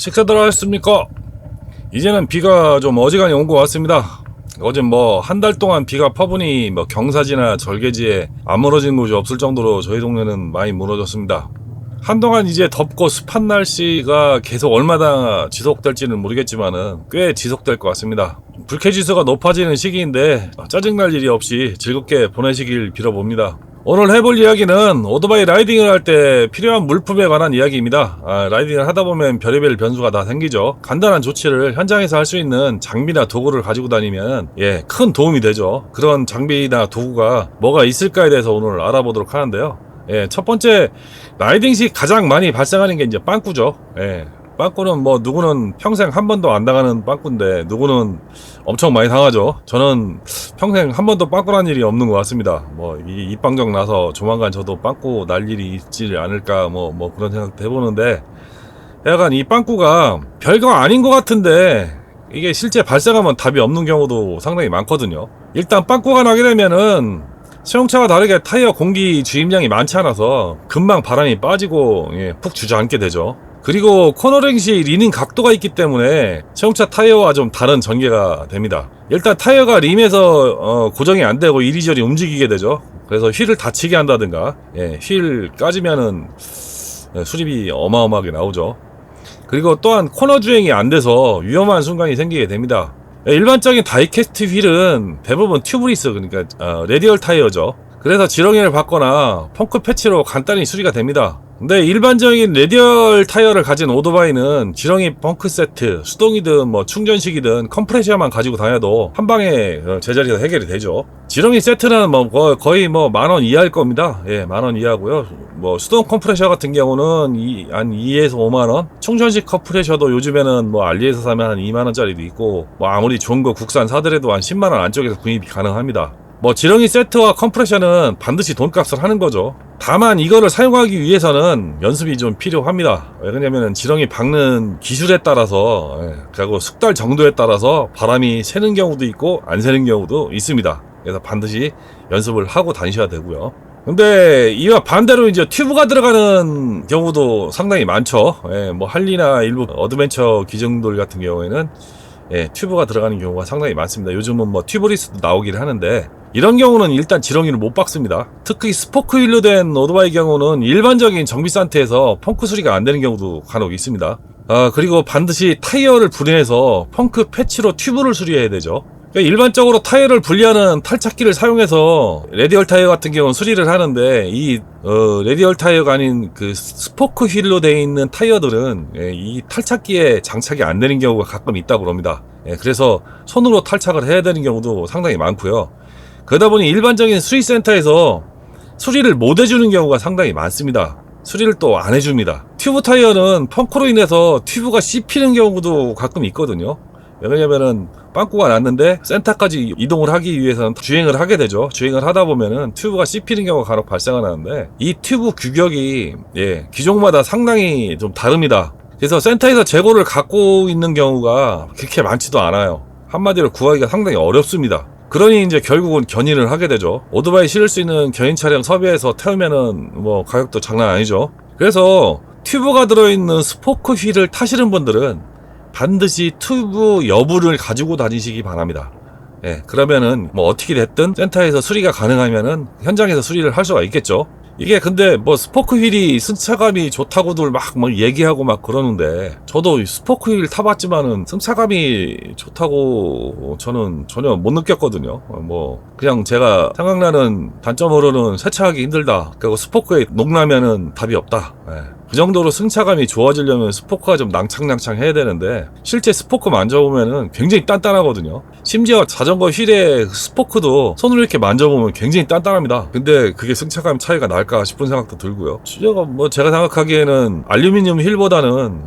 식사들 하셨습니까? 이제는 비가 좀 어지간히 온 것 같습니다. 어제 뭐 한 달 동안 비가 퍼부니 뭐 경사지나 절개지에 안 무너진 곳이 없을 정도로 저희 동네는 많이 무너졌습니다. 한동안 이제 덥고 습한 날씨가 계속 얼마나 지속될지는 모르겠지만은 꽤 지속될 것 같습니다. 불쾌지수가 높아지는 시기인데 짜증날 일이 없이 즐겁게 보내시길 빌어봅니다. 오늘 해볼 이야기는 오토바이 라이딩을 할 때 필요한 물품에 관한 이야기입니다. 라이딩을 하다 보면 별의별 변수가 다 생기죠. 간단한 조치를 현장에서 할 수 있는 장비나 도구를 가지고 다니면 큰 도움이 되죠. 그런 장비나 도구가 뭐가 있을까에 대해서 오늘 알아보도록 하는데요. 첫 번째, 라이딩 시 가장 많이 발생하는 게 이제 빵꾸죠. 빵꾸는 뭐 누구는 평생 한 번도 안 당하는 빵꾸인데 누구는 엄청 많이 당하죠. 저는 평생 한 번도 빵꾸 난 일이 없는 것 같습니다. 뭐 입방정 나서 조만간 저도 빵꾸 날 일이 있지 않을까 뭐 그런 생각도 해보는데, 약간 이 빵꾸가 별거 아닌 것 같은데 이게 실제 발생하면 답이 없는 경우도 상당히 많거든요. 일단 빵꾸가 나게 되면은 승용차와 다르게 타이어 공기 주입량이 많지 않아서 금방 바람이 빠지고 푹 주저앉게 되죠. 그리고 코너링 시 리닝 각도가 있기 때문에 승용차 타이어와 좀 다른 전개가 됩니다. 일단 타이어가 림에서 고정이 안 되고 이리저리 움직이게 되죠. 그래서 휠을 다치게 한다든가 휠 까지면은 수리비 어마어마하게 나오죠. 그리고 또한 코너 주행이 안 돼서 위험한 순간이 생기게 됩니다. 일반적인 다이캐스트 휠은 대부분 튜브리스, 그러니까 레디얼 타이어죠. 그래서 지렁이를 받거나 펑크 패치로 간단히 수리가 됩니다. 근데 일반적인 레디얼 타이어를 가진 오토바이는 지렁이 펑크 세트, 수동이든 뭐 충전식이든 컴프레셔만 가지고 다녀도 한 방에 제자리에서 해결이 되죠. 지렁이 세트는 뭐 거의 뭐 10,000원 이하일 겁니다. 10,000원 이하고요. 뭐 수동 컴프레셔 같은 경우는 한 2에서 5만원, 충전식 컴프레셔도 요즘에는 뭐 알리에서 사면 한 2만원짜리도 있고, 뭐 아무리 좋은 거 국산 사더라도 한 10만원 안쪽에서 구입이 가능합니다. 뭐 지렁이 세트와 컴프레셔는 반드시 돈값을 하는 거죠. 다만 이거를 사용하기 위해서는 연습이 좀 필요합니다. 왜냐면 지렁이 박는 기술에 따라서, 그리고 숙달 정도에 따라서 바람이 새는 경우도 있고 안 새는 경우도 있습니다. 그래서 반드시 연습을 하고 다니셔야 되고요. 근데 이와 반대로 이제 튜브가 들어가는 경우도 상당히 많죠. 뭐 할리나 일부 어드벤처 기종들 같은 경우에는 튜브가 들어가는 경우가 상당히 많습니다. 요즘은 뭐 튜브리스도 나오긴 하는데, 이런 경우는 일단 지렁이를 못 박습니다. 특히 스포크 휠로 된 오토바이 경우는 일반적인 정비 상태에서 펑크 수리가 안 되는 경우도 간혹 있습니다. 그리고 반드시 타이어를 분해해서 펑크 패치로 튜브를 수리해야 되죠. 그러니까 일반적으로 타이어를 분리하는 탈착기를 사용해서 레디얼 타이어 같은 경우는 수리를 하는데, 이 레디얼 타이어가 아닌 그 스포크 휠로 되어 있는 타이어들은 이 탈착기에 장착이 안 되는 경우가 가끔 있다고 합니다. 그래서 손으로 탈착을 해야 되는 경우도 상당히 많고요. 그러다 보니 일반적인 수리센터에서 수리를 못 해주는 경우가 상당히 많습니다. 수리를 또 안 해줍니다. 튜브 타이어는 펑크로 인해서 튜브가 씹히는 경우도 가끔 있거든요. 왜냐면은 빵꾸가 났는데 센터까지 이동을 하기 위해서는 주행을 하게 되죠. 주행을 하다 보면은 튜브가 씹히는 경우가 간혹 발생하는데, 이 튜브 규격이 기종마다 상당히 좀 다릅니다. 그래서 센터에서 재고를 갖고 있는 경우가 그렇게 많지도 않아요. 한마디로 구하기가 상당히 어렵습니다. 그러니 이제 결국은 견인을 하게 되죠. 오토바이 실을 수 있는 견인 차량 섭외해서 태우면은 뭐 가격도 장난 아니죠. 그래서 튜브가 들어있는 스포크 휠을 타시는 분들은 반드시 튜브 여부를 가지고 다니시기 바랍니다. 그러면은 뭐 어떻게 됐든 센터에서 수리가 가능하면은 현장에서 수리를 할 수가 있겠죠. 이게 근데 뭐 스포크 휠이 승차감이 좋다고들 막 얘기하고 막 그러는데, 저도 스포크 휠 타봤지만은 승차감이 좋다고 저는 전혀 못 느꼈거든요. 뭐 그냥 제가 생각나는 단점으로는 세차하기 힘들다, 그리고 스포크에 녹나면은 답이 없다, 그 정도로 승차감이 좋아지려면 스포크가 좀 낭창낭창 해야 되는데, 실제 스포크 만져보면은 굉장히 단단하거든요. 심지어 자전거 휠의 스포크도 손으로 이렇게 만져보면 굉장히 단단합니다. 근데 그게 승차감 차이가 날까 싶은 생각도 들고요. 제가 생각하기에는 알루미늄 휠보다는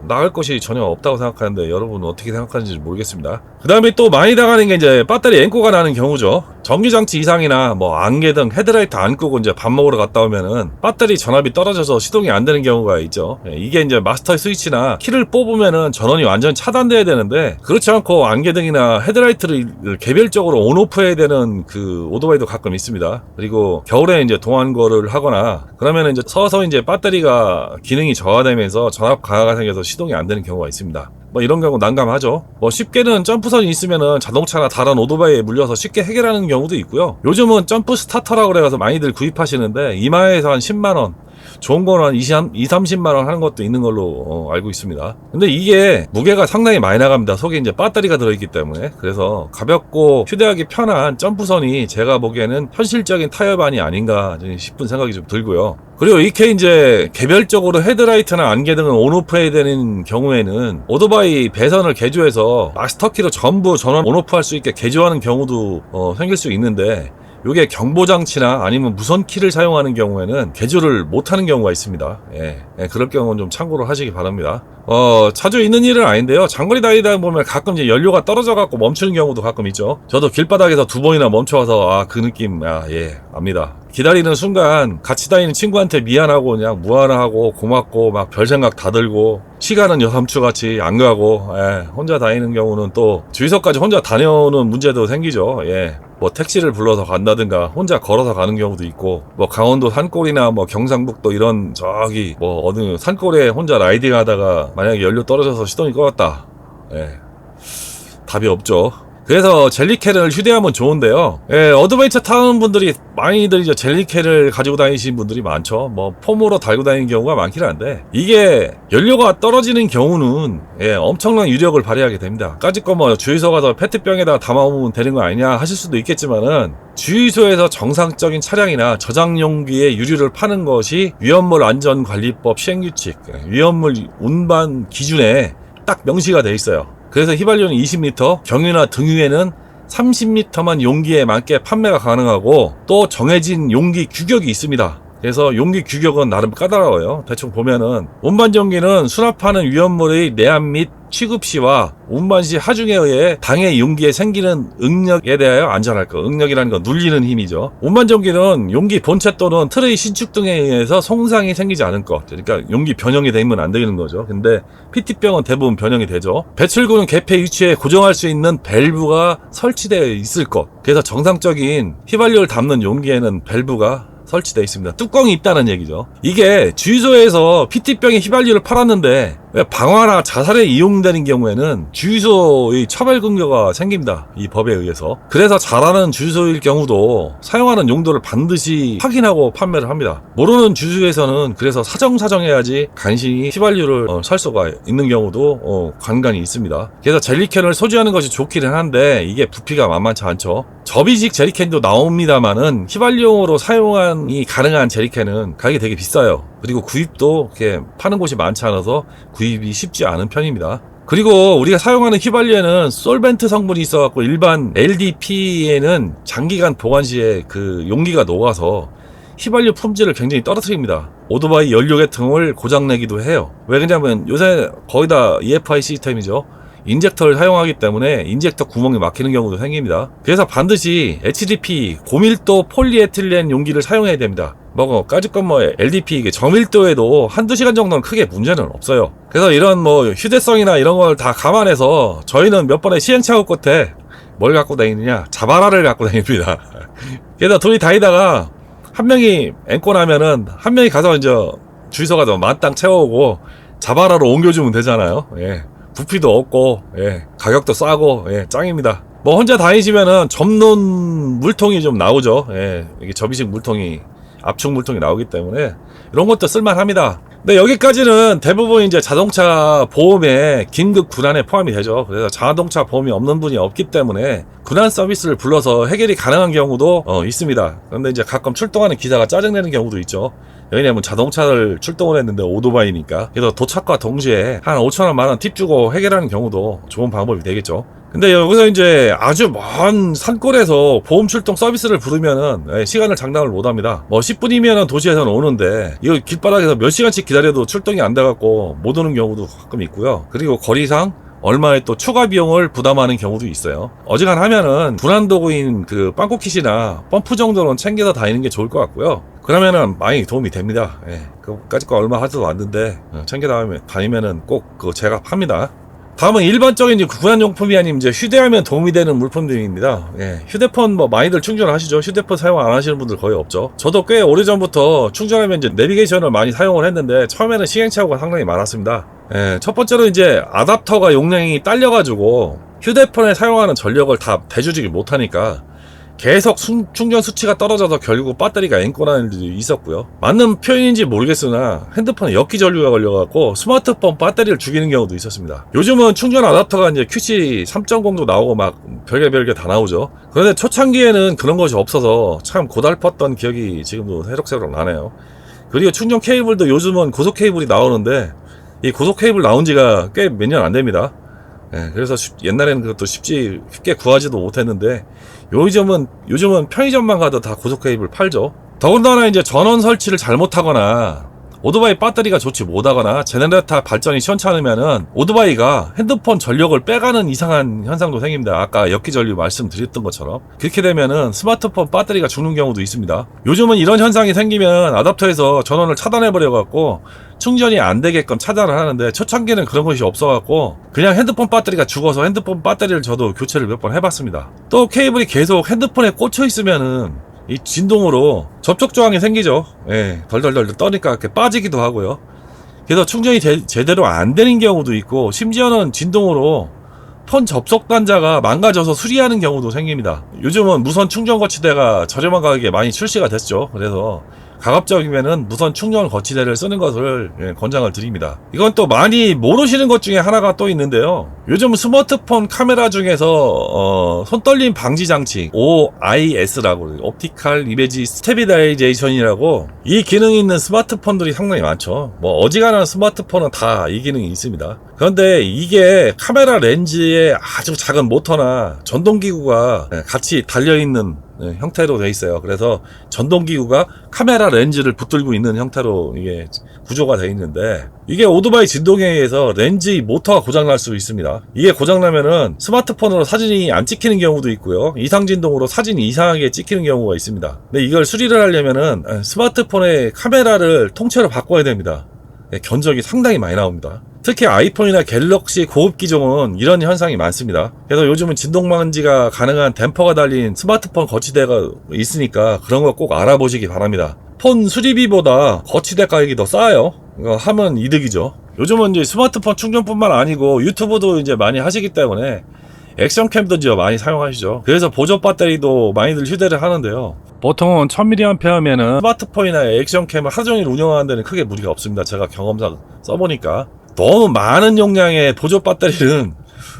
나을 것이 전혀 없다고 생각하는데, 여러분은 어떻게 생각하는지 모르겠습니다. 그 다음에 또 많이 당하는 게 이제 배터리 앵꼬가 나는 경우죠. 전기장치 이상이나 뭐 안개 등 헤드라이트 안 끄고 이제 밥 먹으러 갔다 오면은 배터리 전압이 떨어져서 시동이 안 되는 경우가 있죠. 이게 이제 마스터 스위치나 키를 뽑으면은 전원이 완전 차단돼야 되는데 그렇지 않고 안개등이나 헤드라이트를 개별적으로 온오프 해야 되는 그 오토바이도 가끔 있습니다. 그리고 겨울에 이제 동안거를 하거나 그러면 이제 서서 이제 배터리가 기능이 저하되면서 전압 강화가 생겨서 시동이 안 되는 경우가 있습니다. 뭐 이런 경우 난감하죠. 뭐 쉽게는 점프선이 있으면은 자동차나 다른 오토바이에 물려서 쉽게 해결하는 경우도 있고요. 요즘은 점프 스타터라고 그래서 많이들 구입하시는데 2만에서 한 10만원, 좋은 거는 한 30만원 하는 것도 있는 걸로 알고 있습니다. 근데 이게 무게가 상당히 많이 나갑니다. 속에 이제 배터리가 들어있기 때문에. 그래서 가볍고 휴대하기 편한 점프선이 제가 보기에는 현실적인 타협안이 아닌가 싶은 생각이 좀 들고요. 그리고 이렇게 이제 개별적으로 헤드라이트나 안개 등을 온오프 해야 되는 경우에는 오토바이 배선을 개조해서 마스터키로 전부 전원 온오프 할 수 있게 개조하는 경우도 생길 수 있는데 요게 경보장치나 아니면 무선키를 사용하는 경우에는 개조를 못하는 경우가 있습니다. 그럴 경우는 좀 참고를 하시기 바랍니다. 자주 있는 일은 아닌데요. 장거리 다니다 보면 가끔 이제 연료가 떨어져 갖고 멈추는 경우도 가끔 있죠. 저도 길바닥에서 2번이나 멈춰와서 그 느낌 압니다. 기다리는 순간 같이 다니는 친구한테 미안하고 그냥 무안하고 고맙고 막 별 생각 다 들고 시간은 여삼추같이 안 가고 혼자 다니는 경우는 또 주유소까지 혼자 다녀오는 문제도 생기죠. 뭐 택시를 불러서 간다든가 혼자 걸어서 가는 경우도 있고 뭐 강원도 산골이나 뭐 경상북도 이런 저기 뭐 어느 산골에 혼자 라이딩 하다가 만약에 연료 떨어져서 시동이 꺼졌다. 답이 없죠. 그래서 젤리캔을 휴대하면 좋은데요. 어드벤처 타는 분들이 많이들 이제 젤리캔을 가지고 다니시는 분들이 많죠. 뭐 폼으로 달고 다니는 경우가 많긴 한데 이게 연료가 떨어지는 경우는 엄청난 유력을 발휘하게 됩니다. 까짓거 뭐 주유소 가서 페트병에다 담아오면 되는 거 아니냐 하실 수도 있겠지만은 주유소에서 정상적인 차량이나 저장 용기에 유류를 파는 것이 위험물 안전관리법 시행규칙 위험물 운반 기준에 딱 명시가 돼 있어요. 그래서 휘발유는 20L, 경유나 등유에는 30L만 용기에 맞게 판매가 가능하고 또 정해진 용기 규격이 있습니다. 그래서 용기 규격은 나름 까다로워요. 대충 보면은 운반 전기는 수납하는 위험물의 내압 및 취급 시와 운반 시 하중에 의해 당해 용기에 생기는 응력에 대하여 안전할 것. 응력이라는 건 눌리는 힘이죠. 운반 전기는 용기 본체 또는 트레이 신축 등에 의해서 손상이 생기지 않을 것. 그러니까 용기 변형이 되면 안 되는 거죠. 근데 PT병은 대부분 변형이 되죠. 배출구는 개폐 위치에 고정할 수 있는 밸브가 설치되어 있을 것. 그래서 정상적인 휘발유를 담는 용기에는 밸브가 설치되어 있습니다. 뚜껑이 있다는 얘기죠. 이게 주유소에서 PT병에 휘발유를 팔았는데 방화나 자살에 이용되는 경우에는 주유소의 처벌 근거가 생깁니다. 이 법에 의해서. 그래서 잘하는 주유소일 경우도 사용하는 용도를 반드시 확인하고 판매를 합니다. 모르는 주유소에서는 그래서 사정사정해야지 간신히 휘발유를 살 수가 있는 경우도 간간히 있습니다. 그래서 젤리캔을 소지하는 것이 좋기는 한데 이게 부피가 만만치 않죠. 접이식 제리캔도 나옵니다만은 휘발유용으로 사용이 가능한 제리캔은 가격이 되게 비싸요. 그리고 구입도 이렇게 파는 곳이 많지 않아서 구입이 쉽지 않은 편입니다. 그리고 우리가 사용하는 휘발유에는 솔벤트 성분이 있어갖고 일반 LDP에는 장기간 보관 시에 그 용기가 녹아서 휘발유 품질을 굉장히 떨어뜨립니다. 오토바이 연료 계통을 고장내기도 해요. 왜 그러냐면 요새 거의 다 EFI 시스템이죠. 인젝터를 사용하기 때문에 인젝터 구멍이 막히는 경우도 생깁니다. 그래서 반드시 HDP 고밀도 폴리에틸렌 용기를 사용해야 됩니다. 뭐 까짓건 뭐 LDP 이게 저밀도에도 한두 시간 정도는 크게 문제는 없어요. 그래서 이런 뭐 휴대성이나 이런 걸 다 감안해서 저희는 몇 번의 시행착오 끝에 뭘 갖고 다니느냐, 자바라를 갖고 다닙니다. 그래서 둘이 다니다가 한 명이 앵꼬 나면은 한 명이 가서 이제 주유소 가서 만땅 채워오고 자바라로 옮겨주면 되잖아요. 부피도 없고 가격도 싸고 짱입니다. 뭐 혼자 다니시면은 접는 물통이 좀 나오죠. 이게 접이식 물통이 압축 물통이 나오기 때문에 이런 것도 쓸만합니다. 근데 여기까지는 대부분 이제 자동차 보험에 긴급 군환에 포함이 되죠. 그래서 자동차 보험이 없는 분이 없기 때문에 군환 서비스를 불러서 해결이 가능한 경우도 있습니다. 그런데 이제 가끔 출동하는 기사가 짜증내는 경우도 있죠. 왜냐면 자동차를 출동을 했는데 오토바이니까. 그래서 도착과 동시에 한 5천원 만원 팁 주고 해결하는 경우도 좋은 방법이 되겠죠. 근데 여기서 이제 아주 먼 산골에서 보험 출동 서비스를 부르면은 시간을 장담을 못합니다. 뭐 10분이면은 도시에서는 오는데 이거 길바닥에서 몇 시간씩 기다려도 출동이 안 돼갖고 못 오는 경우도 가끔 있고요. 그리고 거리상 얼마의 또 추가 비용을 부담하는 경우도 있어요. 어지간하면은 분한도구인 그 빵꾸킷이나 펌프 정도는 챙겨서 다니는 게 좋을 것 같고요. 그러면은 많이 도움이 됩니다. 예, 그까짓 거 얼마 하지도 않는데 챙겨 다니면은 꼭 그거 제가 팝니다. 다음은 일반적인 이제 구간용품이 아닌 이제 휴대하면 도움이 되는 물품들입니다. 예, 휴대폰 뭐 많이들 충전하시죠. 휴대폰 사용 안 하시는 분들 거의 없죠. 저도 꽤 오래전부터 충전하면 이제 내비게이션을 많이 사용을 했는데 처음에는 시행착오가 상당히 많았습니다. 예, 첫 번째로 이제 아답터가 용량이 딸려가지고 휴대폰에 사용하는 전력을 다 대주지 못하니까 계속 충전 수치가 떨어져서 결국 배터리가 앵꼬라는 일도 있었고요. 맞는 표현인지 모르겠으나 핸드폰에 역기 전류가 걸려갖고 스마트폰 배터리를 죽이는 경우도 있었습니다. 요즘은 충전 아답터가 이제 QC 3.0도 나오고 막 별게 다 나오죠. 그런데 초창기에는 그런 것이 없어서 참 고달팠던 기억이 지금도 새록새록 나네요. 그리고 충전 케이블도 요즘은 고속 케이블이 나오는데 이 고속 케이블 나온 지가 꽤 몇 년 안 됩니다. 예, 그래서 옛날에는 그것도 쉽게 구하지도 못했는데 요즘은 편의점만 가도 다 고속 케이블 팔죠. 더군다나 이제 전원 설치를 잘못하거나 오토바이 배터리가 좋지 못하거나 제네레이터 발전이 시원찮으면은 오토바이가 핸드폰 전력을 빼가는 이상한 현상도 생깁니다. 아까 역기 전류 말씀드렸던 것처럼 그렇게 되면은 스마트폰 배터리가 죽는 경우도 있습니다. 요즘은 이런 현상이 생기면 아답터에서 전원을 차단해버려 갖고 충전이 안 되게끔 차단을 하는데 초창기는 그런 것이 없어갖고 그냥 핸드폰 배터리가 죽어서 핸드폰 배터리를 저도 교체를 몇 번 해봤습니다. 또 케이블이 계속 핸드폰에 꽂혀 있으면은 이 진동으로 접촉 저항이 생기죠. 예, 덜덜덜 떠니까 이렇게 빠지기도 하고요. 그래서 충전이 제대로 안 되는 경우도 있고 심지어는 진동으로 폰 접속 단자가 망가져서 수리하는 경우도 생깁니다. 요즘은 무선 충전 거치대가 저렴한 가격에 많이 출시가 됐죠. 그래서 가급적이면은 무선 충전 거치대를 쓰는 것을 권장을 드립니다. 이건 또 많이 모르시는 것 중에 하나가 또 있는데요. 요즘 스마트폰 카메라 중에서 손떨림 방지 장치 OIS라고 옵티컬 이미지 스테비라이제이션이라고 이 기능이 있는 스마트폰들이 상당히 많죠. 뭐 어지간한 스마트폰은 다 이 기능이 있습니다. 그런데 이게 카메라 렌즈에 아주 작은 모터나 전동기구가 같이 달려있는 형태로 되어 있어요. 그래서 전동기구가 카메라 렌즈를 붙들고 있는 형태로 이게 구조가 되어 있는데 이게 오토바이 진동에 의해서 렌즈 모터가 고장날 수 있습니다. 이게 고장나면은 스마트폰으로 사진이 안 찍히는 경우도 있고요. 이상 진동으로 사진이 이상하게 찍히는 경우가 있습니다. 근데 이걸 수리를 하려면은 스마트폰의 카메라를 통째로 바꿔야 됩니다. 견적이 상당히 많이 나옵니다. 특히 아이폰이나 갤럭시 고급 기종은 이런 현상이 많습니다. 그래서 요즘은 진동 방지가 가능한 댐퍼가 달린 스마트폰 거치대가 있으니까 그런 거 꼭 알아보시기 바랍니다. 폰 수리비보다 거치대 가격이 더 싸요. 이거 하면 이득이죠. 요즘은 이제 스마트폰 충전뿐만 아니고 유튜브도 이제 많이 하시기 때문에 액션캠도 이제 많이 사용하시죠. 그래서 보조 배터리도 많이들 휴대를 하는데요. 보통은 1000mAh면은 스마트폰이나 액션캠을 하루종일 운영하는 데는 크게 무리가 없습니다. 제가 경험상 써보니까. 너무 많은 용량의 보조 배터리는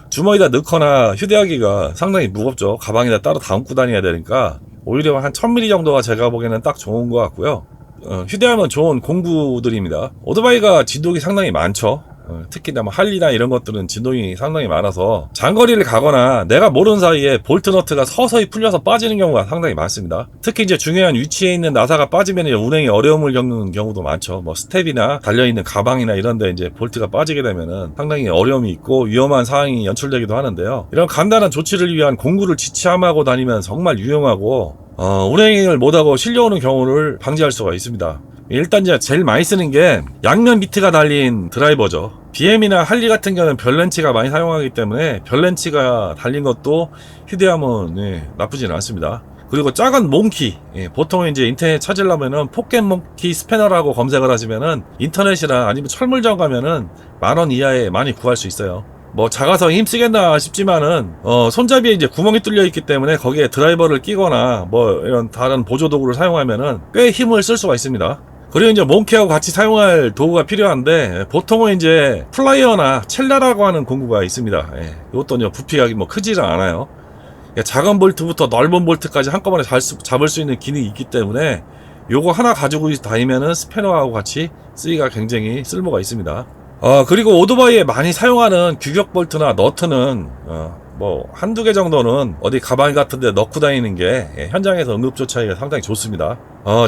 주머니에다 넣거나 휴대하기가 상당히 무겁죠. 가방에다 따로 담고 다녀야 되니까 오히려 한 1000mAh 정도가 제가 보기에는 딱 좋은 것 같고요. 휴대하면 좋은 공구들입니다. 오토바이가 진동이 상당히 많죠. 특히나 뭐 할리나 이런 것들은 진동이 상당히 많아서 장거리를 가거나 내가 모르는 사이에 볼트 너트가 서서히 풀려서 빠지는 경우가 상당히 많습니다. 특히 이제 중요한 위치에 있는 나사가 빠지면 운행에 어려움을 겪는 경우도 많죠. 뭐 스텝이나 달려있는 가방이나 이런데 이제 볼트가 빠지게 되면은 상당히 어려움이 있고 위험한 상황이 연출되기도 하는데요. 이런 간단한 조치를 위한 공구를 지참하고 다니면 정말 유용하고 운행을 못하고 실려오는 경우를 방지할 수가 있습니다. 일단 이제 제일 많이 쓰는 게 양면 비트가 달린 드라이버죠. BM이나 할리 같은 경우는 별렌치가 많이 사용하기 때문에 별렌치가 달린 것도 휴대하면 나쁘지는 않습니다. 그리고 작은 몽키, 보통 이제 인터넷 찾으려면은 포켓 몽키 스패너라고 검색을 하시면은 인터넷이나 아니면 철물점 가면은 10,000원 이하에 많이 구할 수 있어요. 뭐 작아서 힘쓰겠나 싶지만은 손잡이에 이제 구멍이 뚫려 있기 때문에 거기에 드라이버를 끼거나 뭐 이런 다른 보조 도구를 사용하면은 꽤 힘을 쓸 수가 있습니다. 그리고 이제 몽키하고 같이 사용할 도구가 필요한데 보통은 이제 플라이어나 첼라라고 하는 공구가 있습니다. 이것도 이제 부피가 뭐 크지는 않아요. 작은 볼트부터 넓은 볼트까지 한꺼번에 잡을 수 있는 기능이 있기 때문에 요거 하나 가지고 다니면은 스패너하고 같이 쓰기가 굉장히 쓸모가 있습니다. 그리고 오토바이에 많이 사용하는 규격 볼트나 너트는 뭐 한두 개 정도는 어디 가방 같은 데 넣고 다니는 게 현장에서 응급조치하기가 상당히 좋습니다.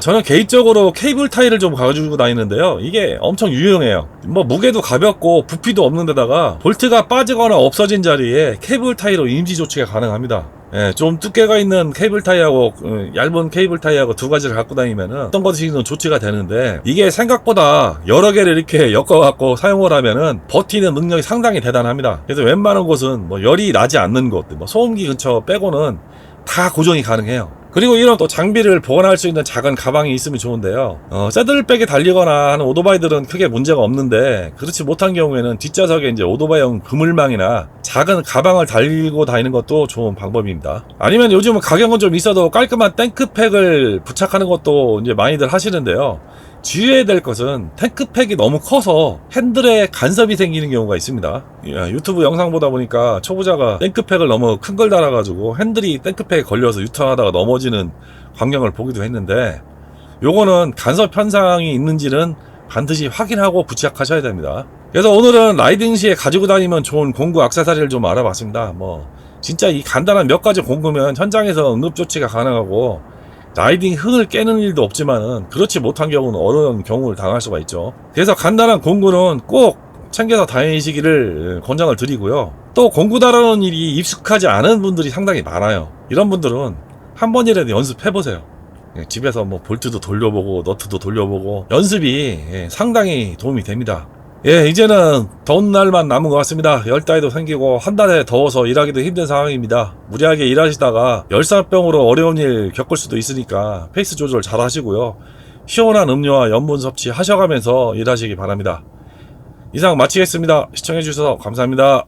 저는 개인적으로 케이블 타이를 좀 가지고 다니는데요. 이게 엄청 유용해요. 뭐 무게도 가볍고 부피도 없는 데다가 볼트가 빠지거나 없어진 자리에 케이블 타이로 임시 조치가 가능합니다. 좀 두께가 있는 케이블 타이하고 얇은 케이블 타이하고 두 가지를 갖고 다니면은 어떤 것이든 조치가 되는데, 이게 생각보다 여러 개를 이렇게 엮어갖고 사용을 하면은 버티는 능력이 상당히 대단합니다. 그래서 웬만한 곳은 뭐 열이 나지 않는 곳, 뭐 소음기 근처 빼고는 다 고정이 가능해요. 그리고 이런 또 장비를 보관할 수 있는 작은 가방이 있으면 좋은데요. 새들백에 달리거나 하는 오토바이들은 크게 문제가 없는데, 그렇지 못한 경우에는 뒷좌석에 이제 오토바이용 그물망이나 작은 가방을 달고 다니는 것도 좋은 방법입니다. 아니면 요즘은 가격은 좀 있어도 깔끔한 탱크팩을 부착하는 것도 이제 많이들 하시는데요. 주의해야 될 것은 탱크팩이 너무 커서 핸들에 간섭이 생기는 경우가 있습니다. 유튜브 영상 보다 보니까 초보자가 탱크팩을 너무 큰 걸 달아가지고 핸들이 탱크팩에 걸려서 유턴하다가 넘어지는 광경을 보기도 했는데, 요거는 간섭 현상이 있는지는 반드시 확인하고 부착하셔야 됩니다. 그래서 오늘은 라이딩 시에 가지고 다니면 좋은 공구 액세서리를 좀 알아봤습니다. 뭐 진짜 이 간단한 몇 가지 공구면 현장에서 응급조치가 가능하고 라이딩 흥을 깨는 일도 없지만은, 그렇지 못한 경우는 어려운 경우를 당할 수가 있죠. 그래서 간단한 공구는 꼭 챙겨서 다니시기를 권장을 드리고요. 또 공구 다루는 일이 익숙하지 않은 분들이 상당히 많아요. 이런 분들은 한 번이라도 연습해보세요. 집에서 뭐 볼트도 돌려보고 너트도 돌려보고 연습이 상당히 도움이 됩니다. 이제는 더운 날만 남은 것 같습니다. 열대야도 생기고 한 달에 더워서 일하기도 힘든 상황입니다. 무리하게 일하시다가 열사병으로 어려운 일 겪을 수도 있으니까 페이스 조절 잘 하시고요. 시원한 음료와 염분 섭취 하셔가면서 일하시기 바랍니다. 이상 마치겠습니다. 시청해주셔서 감사합니다.